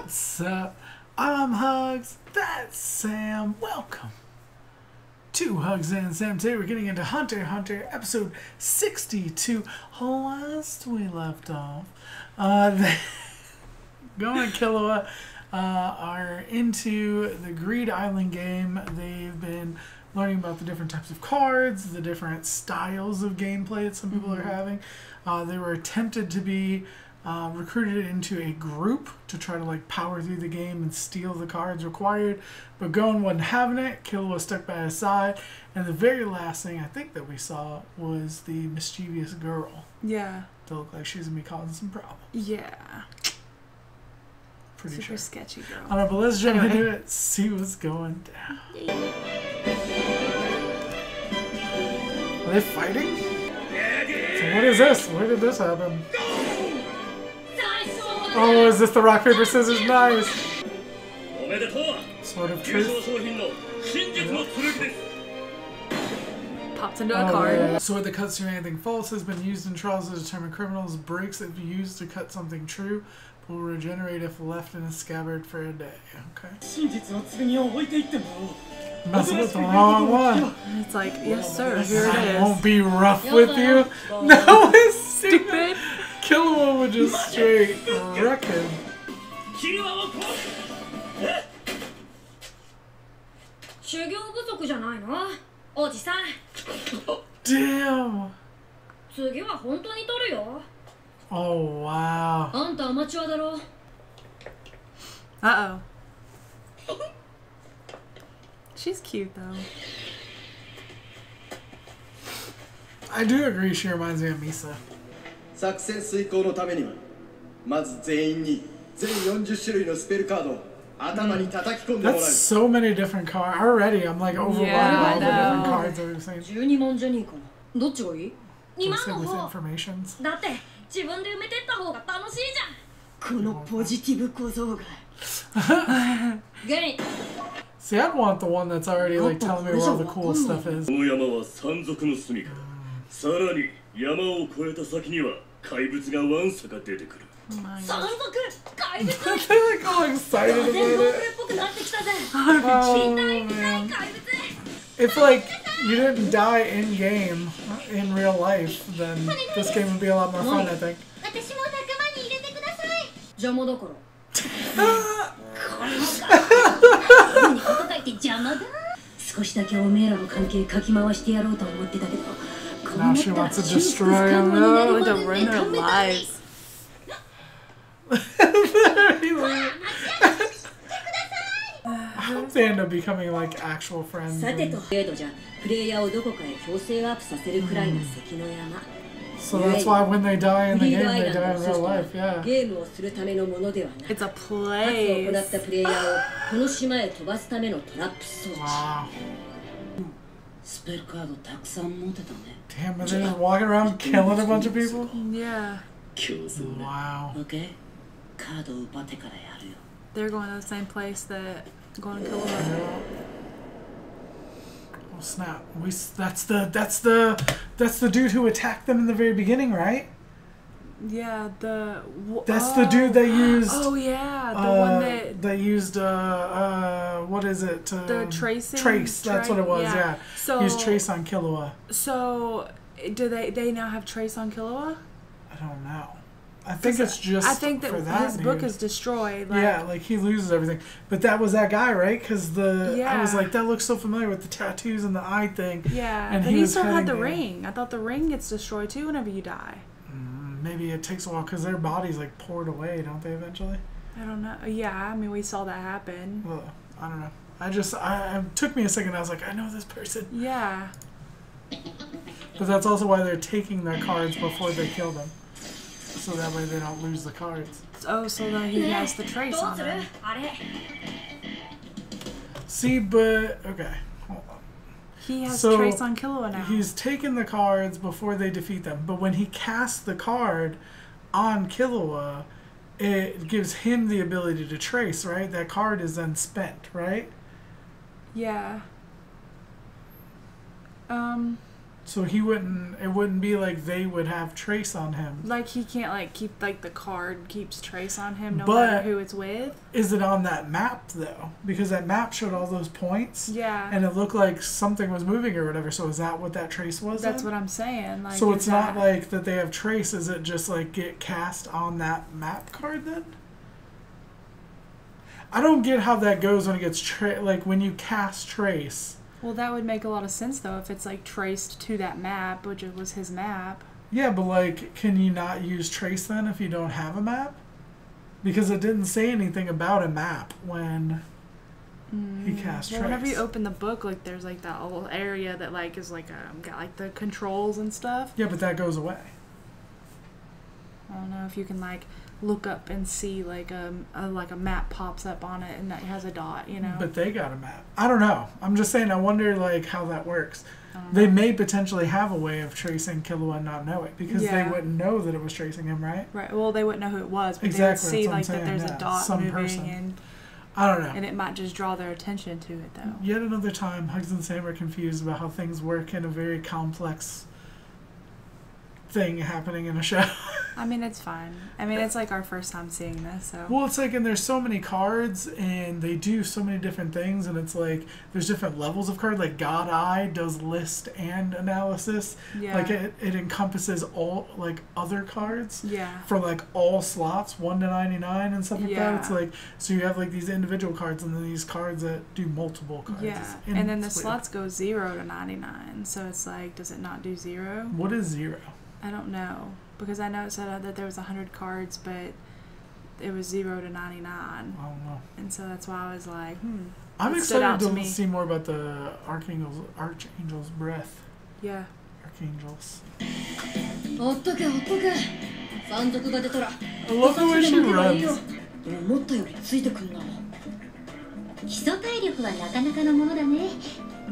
What's up? I'm HUGZ. That's Sam. Welcome to HUGZ and Sam. Today we're getting into Hunter x Hunter episode 62. Last we left off, Gon and Killua are into the Greed Island game. They've been learning about the different types of cards, the different styles of gameplay that some people are having. They were attempted to be recruited into a group to try to like power through the game and steal the cards required, but Gon wasn't having it. Killua was stuck by his side, and the very last thing I think that we saw was the mischievous girl. Yeah. To look like she's gonna be causing some problems. Yeah. Pretty Super sure. sketchy girl. Alright, but let's jump into it, see what's going down. Are they fighting? So what is this? Where did this happen? Oh, is this the rock, paper, scissors? Nice! Sword of truth. Pops into a card. Yeah. Sword that cuts through anything false has been used in trials to determine criminals. Breaks if used to cut something true, but will regenerate if left in a scabbard for a day. Okay. Messing with the wrong one. It's like, yes sir, here it I is. won't be rough with you. No, it's stupid. Killua would just straight wreck him. Damn. Oh wow. Uh-oh. She's cute though. I do agree she reminds me of Misa. 作戦遂行のためにはまず全員に全40種類のスペルカードを頭に叩き込んでもらう。 That's so many different cards. Already I'm like overwhelmed by all the different cards that we've seen. 12問じゃねえかな。どっちがいい ?2 万 Say の with 方。 informations. だって自分で埋めてった方が楽しいじゃん。このポジティブ小僧が。ゲイ。 See, I'd want the one that's already like telling me where all the cool stuff is. この山は山賊の住みか。さらに山を越えた先には怪物がわんさか出てくる。山賊怪物。 They're like all excited about 全部 it. っぽくなってきたぜ。 Oh 痛い man. 怪物。 If like you didn't die in game, in real life, then this game would be a lot more fun, I think. 私も仲間に入れてください。邪魔だから。これもか。にこと書いて邪魔だ。少しだけおめえらの関係かき回してやろうと思ってたけど。 Now she wants to destroy them. No, like to ruin their lives. I hope they end up becoming like actual friends. さてと程度じゃプレイヤーをどこかへ強制アップさせるくらいの関の山。 So that's why when they die in the game, they die in real life. Yeah. ゲームをするためのものではなく、 It's a 数を行った place. プレイヤーをこの島へ飛ばすためのトラップ装置。 Wow. スペルカードたくさん持ってたね。 Damn, are they just walking around killing a bunch of people? Yeah. 競争だ。 Wow. OK? カードを奪ってからやるよ。 They're going to the same place that going to kill her. Oh snap! That's the dude who attacked them in the very beginning, right? Yeah, That's the dude that used. Oh yeah, the one that used what is it? the tracing. Trace. That's what it was. Yeah. So Used trace on Killua. So do they now have trace on Killua? I don't know. I think it's just. I think that for that his book dude. is destroyed. Like, Yeah, like he loses everything. But that was that guy, right? Because I Yeah. was like, that looks so familiar with the tattoos and the eye thing. Yeah, And but he he was still had heading the there. ring. I thought the ring gets destroyed too whenever you die. Maybe it takes a while because their bodies like poured away, don't they? Eventually. I don't know. Yeah, I mean we saw that happen. Well, I don't know. It took me a second. I was like, I know this person. Yeah. But that's also why they're taking their cards before they kill them. So that way they don't lose the cards. Oh, so then he has the trace どう on する him. あれ See, but okay. Hold on. He has So, trace on Killua now. He's taken the cards before they defeat them. But when he casts the card on Killua, it gives him the ability to trace, right? That card is then spent, right? Yeah. So he wouldn't. It wouldn't be like they would have trace on him. Like he can't like keep like the card keeps trace on him no But matter who it's with. Is it on that map though? Because that map showed all those points. Yeah. And it looked like something was moving or whatever. So is that what that trace was? That's then? what I'm saying. Like, So it's not like that they have trace. Is it just like get cast on that map card then? I don't get how that goes when it gets like when you cast trace. Well, that would make a lot of sense though if it's like traced to that map, which was his map. Yeah, but like, can you not use trace then if you don't have a map? Because it didn't say anything about a map when he cast trace. Whenever you open the book, like there's like that little area that like is like got like the controls and stuff. Yeah, but that goes away. I don't know if you can like look up and see like a map pops up on it and that has a dot, you know. But they got a map. I don't know. I'm just saying. I wonder like how that works. They may potentially have a way of tracing Killua and not know it because they wouldn't know that it was tracing him, right? Right. Well, they wouldn't know who it was, but Exactly, they would see that's what like I'm that saying, there's a dot some moving person. and I don't know. and it might just draw their attention to it though. Yet another time, HUGZ and Sam are confused about how things work in a very complex thing happening in a show. I mean, it's fine. I mean, it's like our first time seeing this, so. Well, it's like, and there's so many cards, and they do so many different things, and it's like, there's different levels of card. Like, God Eye does list and analysis. Yeah. Like, it encompasses all, like, other cards. Yeah. For, like, all slots, 1 to 99 and stuff like that. Yeah. It's like, so you have, like, these individual cards, and then these cards that do multiple cards. Yeah. It's And then the weird. slots go 0 to 99, so it's like, does it not do 0? What is 0? I don't know. Because I know it said that there was 100 cards, but it was 0 to 99. I don't know. And so that's why I was like, I'm It stood out excited to to me. see more about the Archangel's breath. Yeah. Archangels. ほっとけほっとけ山賊が出たら I love the way she 出させてもらえばいいよ runs. 思ったよりついてくんな基礎体力はなかなかのものだね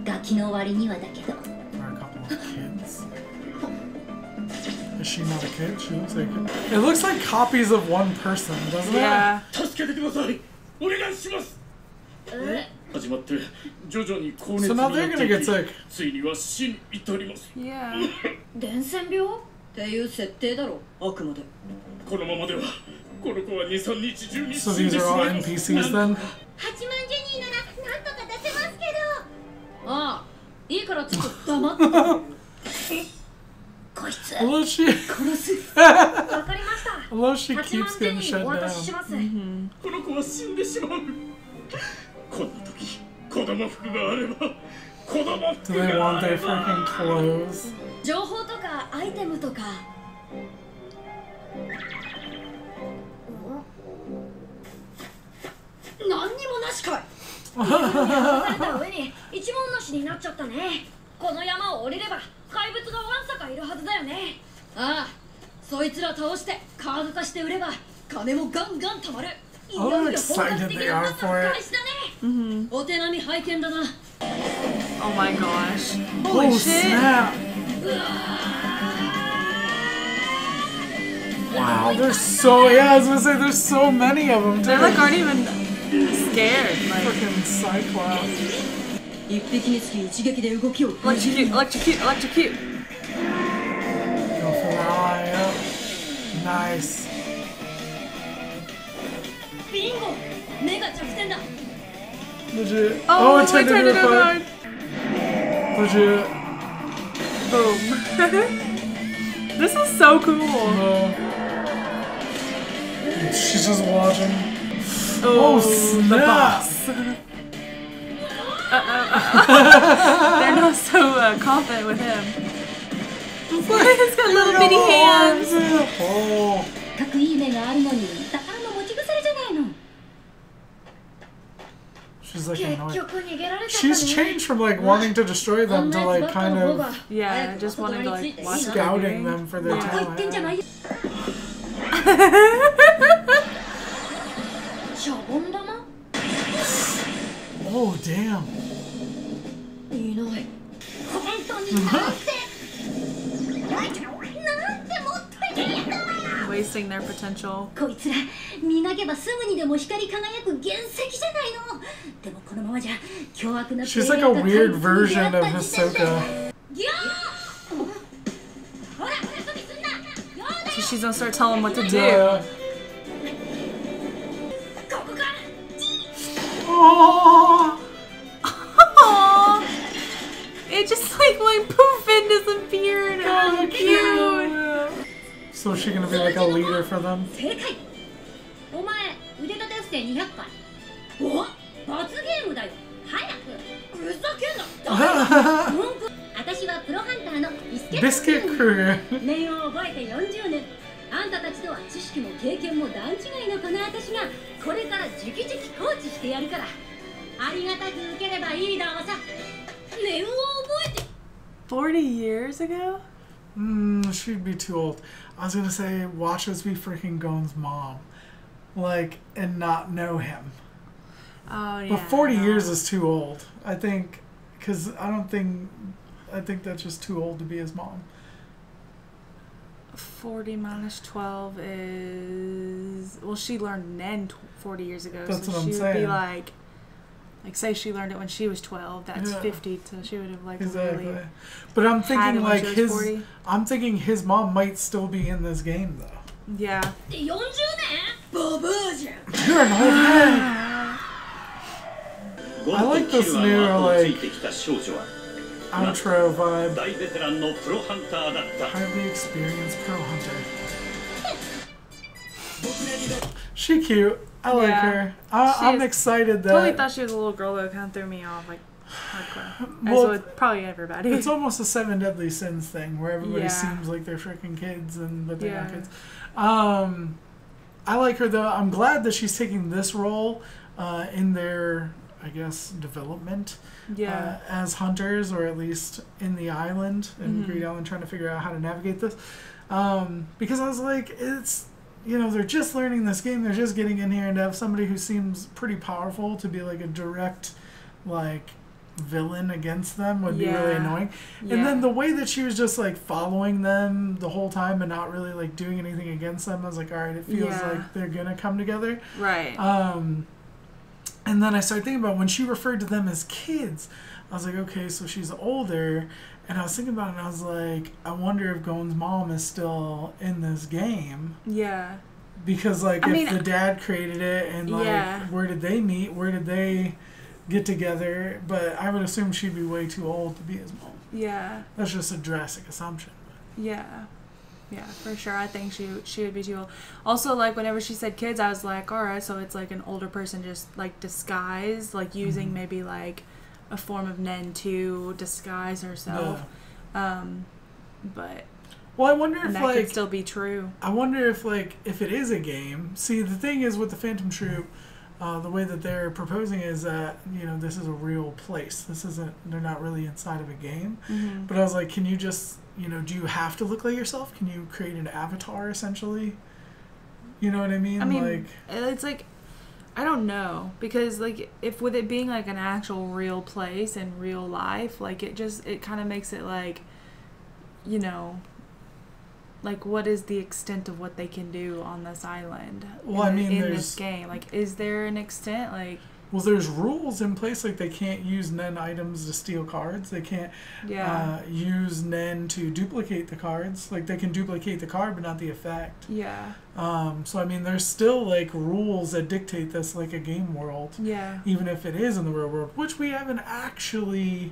ガキの割にはだけど Or a couple of kids. Is she not a kid? She looks like it. It looks like copies of one person, doesn't Yeah. 助けてくださいお願いします始まって徐々に高熱 So に now な they're って gonna い get き sick. ついには死に至ります Yeah. 伝染病っていう設定だろあくまでこのままではこの子は 2,3 日中に So 死ん these でし are all まいます NPCs then? 8万ジェニーならなんとか出せますけどああいいからちょっと黙ってこいつ I love she, 殺すわかりました I love she 8 keeps 万ジェ getting ニー shut お渡しし down. ます、この子は死んでしまうこんな時子供服があれば子供 Do 服 they が want あれ their ば freaking clothes? 情報とかアイテムとか何にもなしかい離れた上に一文なしになっちゃったねこの山を降りれば怪物がわんさかいるはずだよねああそいつら倒してカード化して売れば金もガンガン貯まるいよいよ本格的なマスター開始だねお手並み拝見だな Oh my gosh. Holy Oh shit. snap! Wow, there's so, yeah, I was gonna say there's so many of them too. They like aren't even scared. Like, Freaking Cyclops. 一匹につき一撃で動きを electrocute, electrocute, electrocute. Go for the eye up. Nice. ビンゴ目が弱点だ Legit. Oh, it we turned turned it into a over. fight. Legit. Boom. This is so cool. She's just watching. Oh, snap. the boss. They're not so confident with him. He's got little bitty hands. Oh. かっこいい目があるのに宝の持ち腐れじゃないの She's like 結 annoyed. 局逃げられちゃったね She's changed from like wanting to destroy them to like kind of Yeah, just wanting to like watch what they're scouting doing. them for their ここ行ってんじゃない talent. よシャボン玉 Oh damn. いない本当になんてなんてもったいないんだ Wasting their potential. こいつら磨けばすぐにでも光り輝く原石じゃないのでもこのままじゃ凶悪な She's like a weird version of Hisoka. ギャー she's gonna start telling him what to do. Yeah. ここから Oh. Aww. It just like went poof and disappeared. How Oh, cute. So is she gonna be like a leader for them? 正解お前腕立て伏せ200回お罰ゲームだよ早くふざけんな文句私はプロハンターのビスケット Biscuit Crew. 念を覚えて40年あんたたちとは知識も経験も段違いのこの私がこれから直々コーチしてやるからありがたく受ければいいだろうさ念を覚えて 40 years ago? She'd be too old. I was gonna say, watch us be freaking Gon's mom. Like, and not know him. Oh, yeah. But 40 years is too old. I think, because I think that's just too old to be his mom. 40 minus 12 is... Well, she learned Nen 40 years ago. That's so what I'm she would saying. be like... Like, say she learned it when she was 12. That's Yeah. 50. So she would have, like, Exactly. really... But I'm had thinking it when like she was his... 40. I'm thinking his mom might still be in this game, though. Yeah. 40年ババアじゃん You're an old man! I like this new, like, outro vibe. 大ベテランのプロハンターだった Highly experienced pro hunter. She cute. I like Yeah. her. I'm She's- excited Totally that thought she was a little girl, though. Kind of threw me off, like, hardcore. Well, As with probably everybody. it's almost a Seven Deadly Sins thing where everybody Yeah. seems like they're freaking kids but they're not Yeah. kids. I like her though. I'm glad that she's taking this role in their, I guess, development Yeah. as hunters, or at least in the island in Greed Island, trying to figure out how to navigate this. Because I was like, it's, you know, they're just learning this game. They're just getting in here, and to have somebody who seems pretty powerful to be like a direct, like, villain against them would be really Yeah. annoying. Yeah. And then the way that she was just like following them the whole time and not really like doing anything against them, I was like, all right, it feels Yeah. like they're gonna come together. Right. And then I started thinking about when she referred to them as kids, I was like, okay, so she's older. And I was thinking about it, and I was like, I wonder if Gon's mom is still in this game. yeah. Because, like, I if mean, the dad created it, and, like, Yeah. where did they meet? Where did they get together? But I would assume she'd be way too old to be his mom. Yeah. That's just a drastic assumption. Yeah. Yeah, for sure. I think she would be too old. Also, like, whenever she said kids, I was like, alright, so it's like an older person just, like, disguised, like, using maybe, like, a form of Nen to disguise herself. But... Well, I wonder And if, that like... could still be true. I wonder if, like, if it is a game. See, the thing is with the Phantom Troop, the way that they're proposing is that, you know, this is a real place. This isn't, they're not really inside of a game. Mm-hmm. But I was like, can you just, you know, do you have to look like yourself? Can you create an avatar, essentially? You know what I mean? I mean, like, it's like, I don't know, because, like, if with it being, like, an actual real place and real life, like, it kind of makes it, like, you know, like, what is the extent of what they can do on this island? Well, I mean, in there's... this game? Like, is there an extent? Like, Well, there's rules in place, like they can't use Nen items to steal cards. They can't yeah, use Nen to duplicate the cards. Like, they can duplicate the card, but not the effect. yeah, So, I mean, there's still, like, rules that dictate this like a game world. yeah, Even if it is in the real world, which we haven't actually,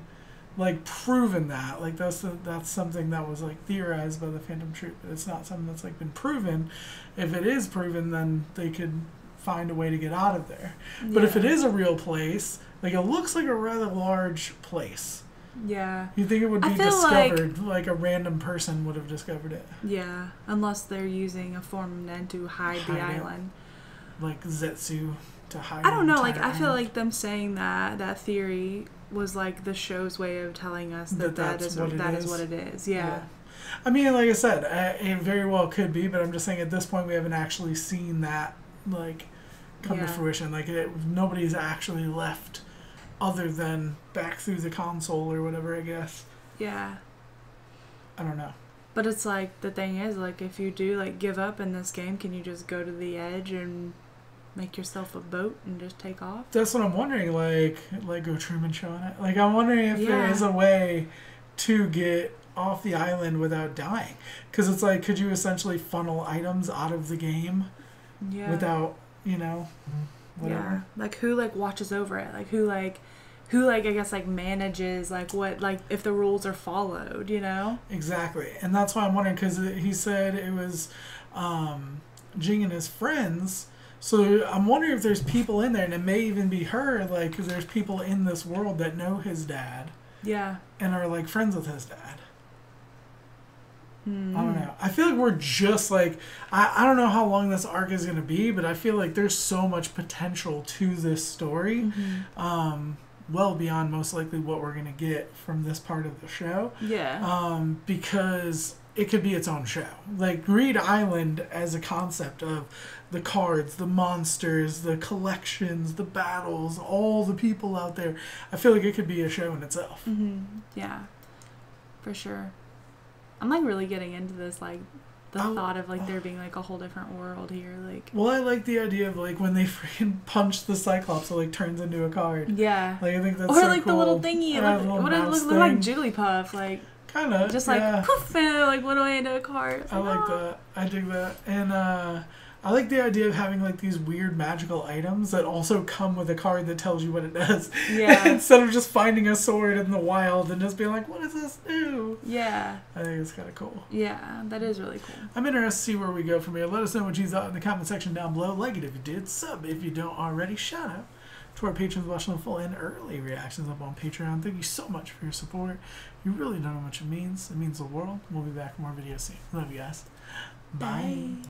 like, proven that. Like, that's something that was, like, theorized by the Phantom Troop, but it's not something that's, like, been proven. If it is proven, then they could find a way to get out of there. But if it is a real place, like, it looks like a rather large place. yeah, You think it would be I feel discovered, like a random person would have discovered it. yeah, unless they're using a form of Nen to hide the Hide it. island. Like Zetsu to hide I don't the know, like, entire I feel island. like them saying that theory was, like, the show's way of telling us that That's is what it that is. is what it is. Yeah. I mean, like I said, it very well could be, but I'm just saying at this point we haven't actually seen that, like, come to Yeah. fruition. Like, nobody's actually left other than back through the console or whatever, I guess. Yeah. I don't know. But it's like, the thing is, like, if you do, like, give up in this game, can you just go to the edge and make yourself a boat and just take off? That's what I'm wondering, like Go Truman Show on it. Like, I'm wondering if there Yeah. is a way to get off the island without dying? Because it's like, could you essentially funnel items out of the game without, you know, whatever? Yeah. Like who like watches over it? Like who I guess like manages like what, like if the rules are followed, you know? Exactly. And that's why I'm wondering, because he said it was Jing and his friends. So I'm wondering if there's people in there, and it may even be her, like, because there's people in this world that know his dad. Yeah. And are like friends with his dad. I don't know. I feel like we're just like, I don't know how long this arc is going to be, but I feel like there's so much potential to this story. Well beyond most likely what we're going to get from this part of the show. Yeah. Because it could be its own show. Like Greed Island as a concept of the cards, the monsters, the collections, the battles, all the people out there. I feel like it could be a show in itself. Yeah. For sure. I'm like really getting into this, like the thought of like there being like a whole different world here. Like, well, I like the idea of like when they freaking punch the Cyclops, it like turns into a card. Yeah. Like I think that's or so like cool. the little thingy, Yeah, like, the what little it mouse look like thing. Jigglypuff, like Kind of. just like poof, and it, like went away into a card. I like that. I dig that. And I like the idea of having like these weird magical items that also come with a card that tells you what it does. Yeah. Instead of just finding a sword in the wild and just being like, what does this do? Yeah. I think it's kind of cool. Yeah, that is really cool. I'm interested to see where we go from here. Let us know what you thought in the comment section down below. Like it if you did. Sub if you don't already. Shout out to our patrons watching the full and early reactions up on Patreon. Thank you so much for your support. You really don't know how much it means. It means the world. We'll be back with more videos soon. Love you guys. Bye.